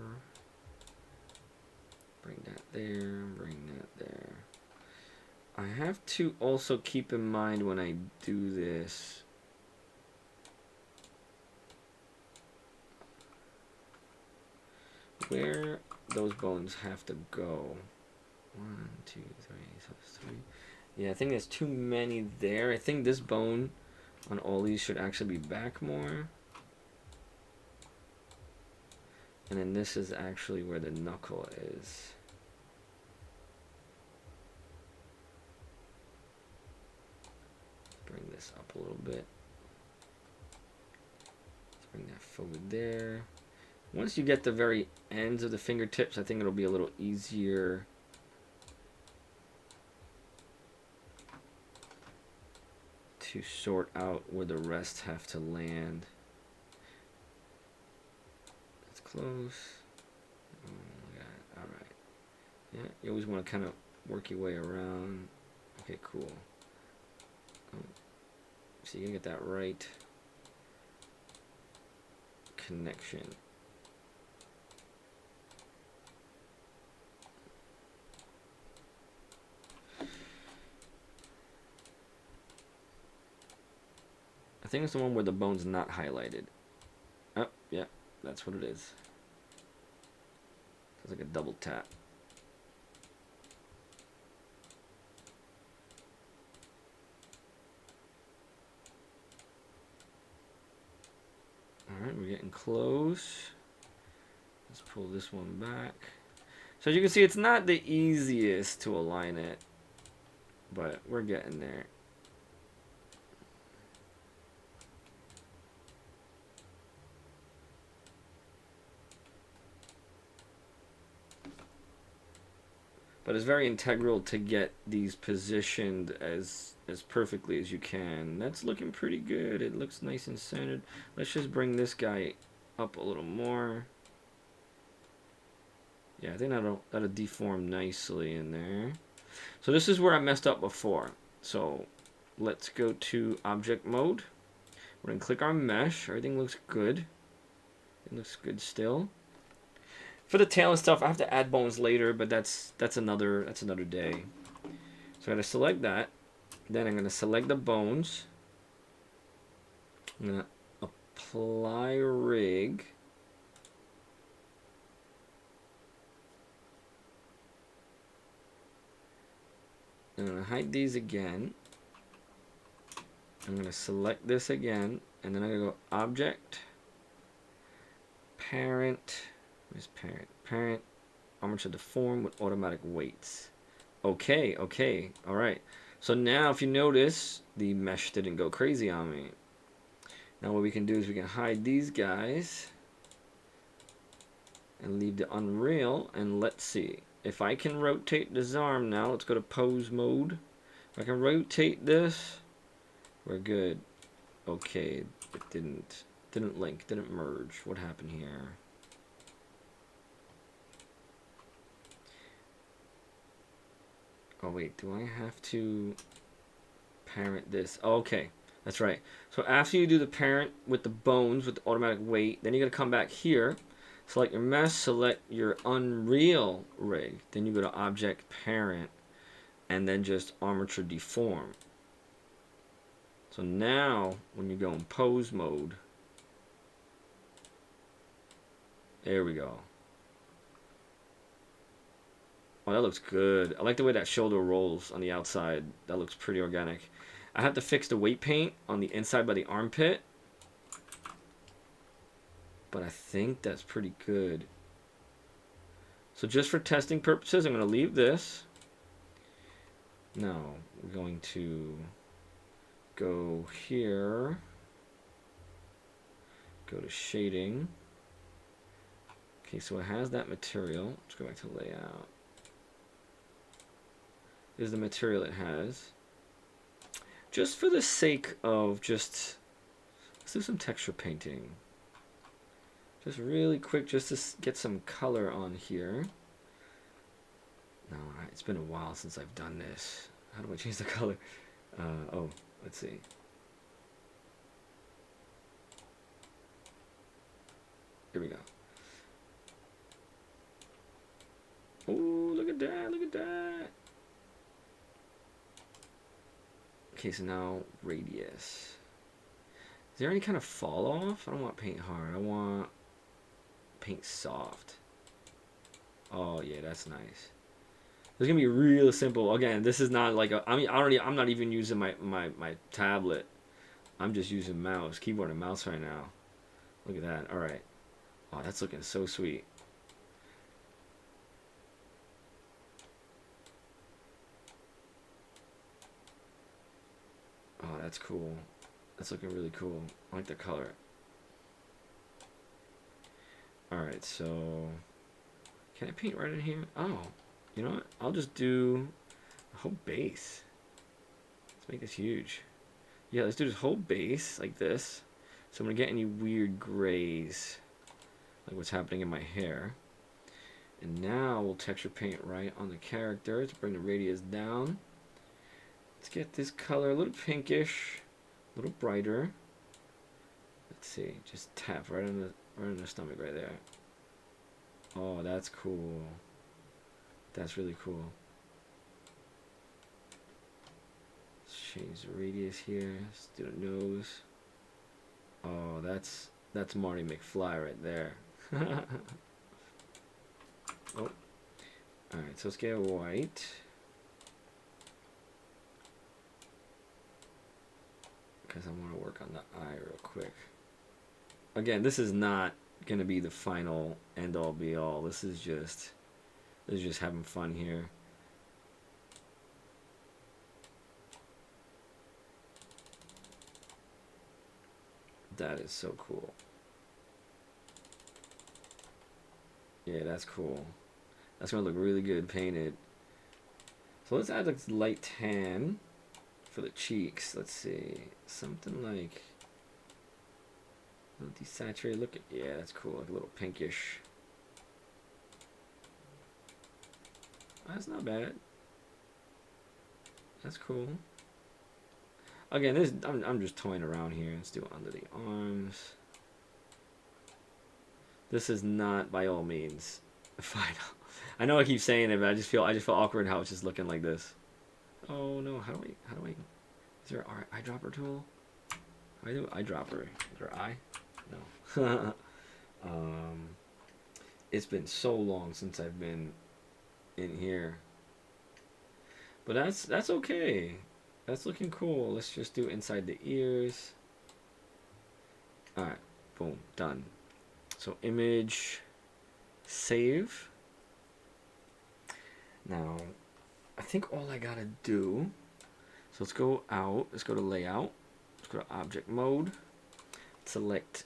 Bring that there. Bring that there. I have to also keep in mind when I do this where those bones have to go. 1, 2, 3, so it's 3. Yeah, I think there's too many there. I think this bone on all these should actually be back more. And then this is actually where the knuckle is. Bring this up a little bit. Let's bring that forward there. Once you get the very ends of the fingertips, I think it'll be a little easier to sort out where the rest have to land. That's close. Oh, yeah, all right. Yeah, you always want to kind of work your way around. Okay, cool. So you can get that right connection. I think it's the one where the bone's not highlighted. Oh, yeah, that's what it is. It's like a double tap. Alright, we're getting close. Let's pull this one back. So as you can see, it's not the easiest to align it, but we're getting there. But it's very integral to get these positioned as perfectly as you can. That's looking pretty good. It looks nice and centered. Let's just bring this guy up a little more. Yeah, I think that'll deform nicely in there. So this is where I messed up before. So let's go to object mode. We're gonna click on mesh. Everything looks good. It looks good still. For the tail and stuff, I have to add bones later, but that's another day. So I'm gonna select that. Then I'm gonna select the bones. I'm gonna apply rig. I'm gonna hide these again. I'm gonna select this again, and then I'm gonna go object, parent. Where's parent? Parent. Armature deform with automatic weights. Okay, okay, all right. So now, if you notice, the mesh didn't go crazy on me. Now what we can do is we can hide these guys and leave the Unreal, and let's see. If I can rotate this arm now, let's go to pose mode. If I can rotate this, we're good. Okay, it didn't link, didn't merge. What happened here? Oh wait, do I have to parent this? Oh, okay, that's right. So after you do the parent with the bones with the automatic weight, then you're gonna come back here, select your mesh, select your Unreal rig, then you go to object parent, and then just armature deform. So now when you go in pose mode, there we go. Oh, that looks good. I like the way that shoulder rolls on the outside. That looks pretty organic. I have to fix the weight paint on the inside by the armpit, but I think that's pretty good. So just for testing purposes, I'm going to leave this. Now we're going to go here, go to shading. Okay, so it has that material. Let's go back to layout. Is the material it has. Just for the sake of let's do some texture painting. Just really quick, just to get some color on here. No, it's been a while since I've done this. How do I change the color? Oh, let's see. Here we go. Oh, look at that, look at that. Okay, so now radius. Is there any kind of fall off? I don't want paint hard. I want paint soft. Oh yeah, that's nice. It's gonna be real simple. Again, this is not like I'm not even using my tablet. I'm just using mouse, keyboard and mouse right now. Look at that. All right. Oh, that's looking so sweet. Oh, that's cool. That's looking really cool. I like the color. Alright, so can I paint right in here? Oh, you know what? I'll just do the whole base. Let's make this huge. Yeah, let's do this whole base like this. So I'm gonna get any weird grays, like what's happening in my hair. And now we'll texture paint right on the character to bring the radius down. Let's get this color a little pinkish, a little brighter. Let's see, just tap right on the stomach right there. Oh, that's cool. That's really cool. Let's change the radius here. Let's do the nose. Oh, that's Marty McFly right there. Oh, all right. So let's get white. Because I want to work on the eye real quick. Again, this is not going to be the final end all be all. This is just having fun here. That is so cool. Yeah, that's cool. That's going to look really good painted. So let's add this light tan for the cheeks. Let's see. Something like a little desaturated look. Yeah, that's cool. Like a little pinkish. That's not bad. That's cool. Again, this I'm just toying around here. Let's do under the arms. This is not by all means final. I know I keep saying it, but I just feel awkward how it's just looking like this. Oh no, how do I is there an eyedropper tool? How do I do eyedropper? Is there an eye? No. It's been so long since I've been in here. But that's okay. That's looking cool. Let's just do inside the ears. Alright, boom, done. So image, save. Now, I think all I gotta do, so let's go out, let's go to layout, let's go to object mode, select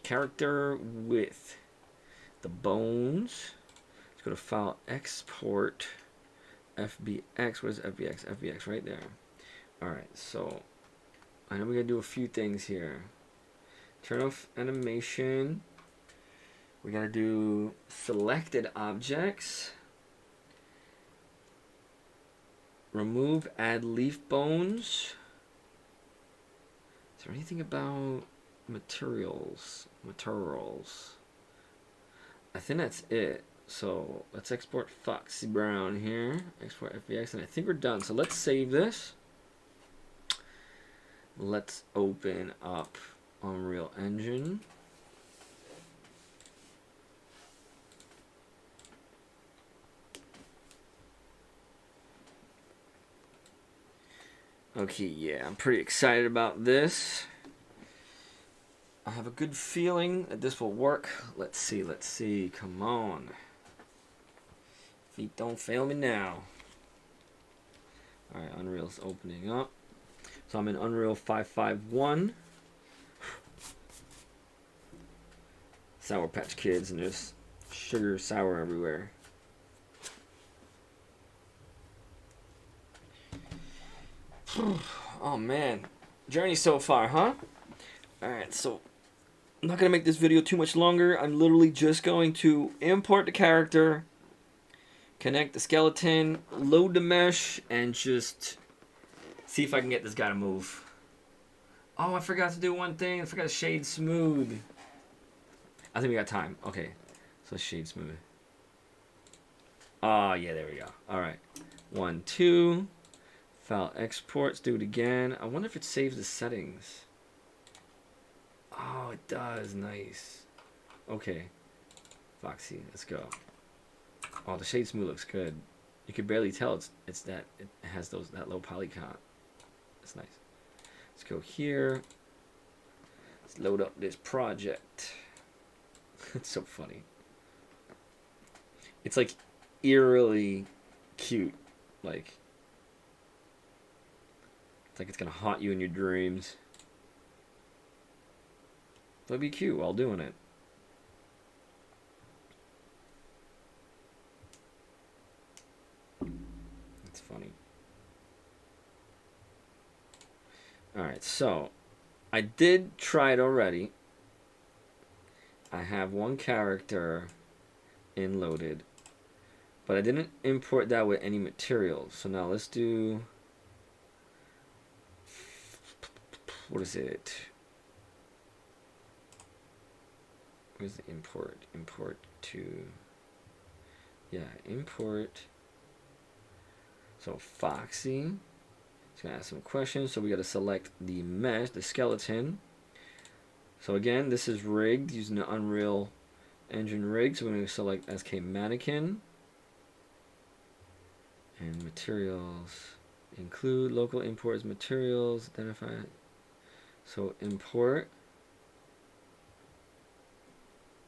character with the bones, let's go to file, export, FBX, where's FBX? FBX right there. Alright, so I know we gotta do a few things here. Turn off animation. We gotta do selected objects. Remove, add leaf bones. Is there anything about materials? I think that's it. So let's export Foxy Brown here. Export FBX, and I think we're done. So let's save this. Let's open up Unreal Engine. Okay, yeah, I'm pretty excited about this. I have a good feeling that this will work. Let's see. Come on. Feet don't fail me now. Alright, Unreal's opening up. So I'm in Unreal 551. Sour Patch Kids, and there's sugar sour everywhere. Oh man, journey so far, huh? Alright, so I'm not going to make this video too much longer. I'm literally just going to import the character, connect the skeleton, load the mesh, and just see if I can get this guy to move. Oh, I forgot to do one thing. I forgot to shade smooth. I think we got time. Okay, so shade smooth. Oh, yeah, there we go. Alright, 1, 2. File exports, do it again. I wonder if it saves the settings. Oh, it does. Nice. Okay. Foxy, let's go. Oh, the shade smooth looks good. You can barely tell it's that it has that low poly count. That's nice. Let's go here. Let's load up this project. It's so funny. It's like eerily cute. Like it's like it's gonna haunt you in your dreams. That'd be cute while doing it. It's funny. Alright, so I did try it already. I have one character loaded, but I didn't import that with any materials. So now let's do, what is it? Where's the import? Import to, yeah, import. So Foxy, it's gonna ask some questions. So we gotta select the mesh, the skeleton. So again, this is rigged using the Unreal Engine rig. So we're gonna select SK Mannequin. And materials, include local imports, materials, identify. So import.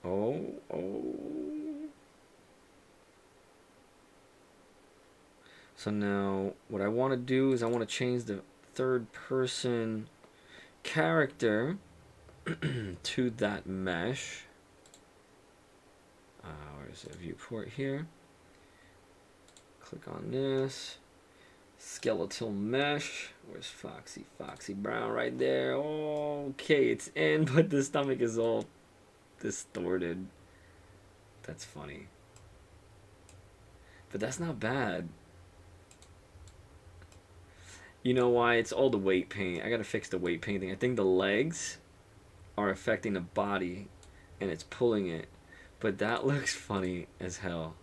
Oh. So now what I want to do is I want to change the third person character to that mesh. Where's the viewport here? Click on this. Skeletal mesh. Where's Foxy? Foxy Brown right there. Okay, it's in, but the stomach is all distorted. That's funny. But that's not bad. You know why? It's all the weight paint. I gotta fix the weight painting. I think the legs are affecting the body and it's pulling it. But that looks funny as hell.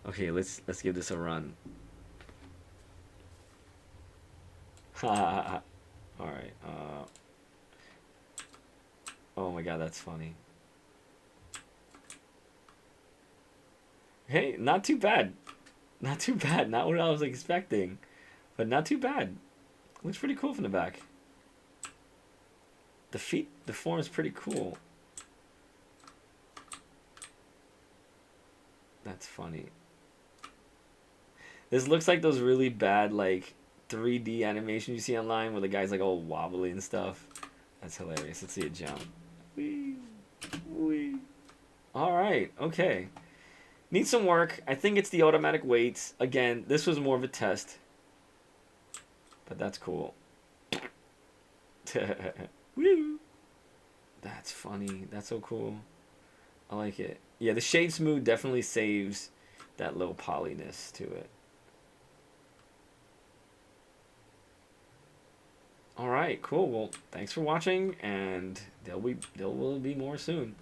Okay, let's give this a run. Alright, oh my god, that's funny. Hey, not too bad. Not too bad. Not what I was expecting. But not too bad. Looks pretty cool from the back. The feet, the form is pretty cool. That's funny. This looks like those really bad, like, 3D animations you see online where the guy's, like, all wobbly and stuff. That's hilarious. Let's see it jump. Whee! Whee! Alright, okay. Needs some work. I think it's the automatic weights. Again, this was more of a test. But that's cool. Woo! That's funny. That's so cool. I like it. Yeah, the shade smooth definitely saves that little polyness to it. All right, cool. Well, thanks for watching, and there will be more soon.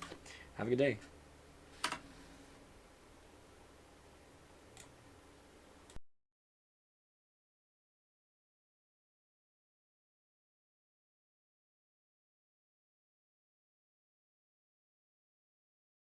Have a good day.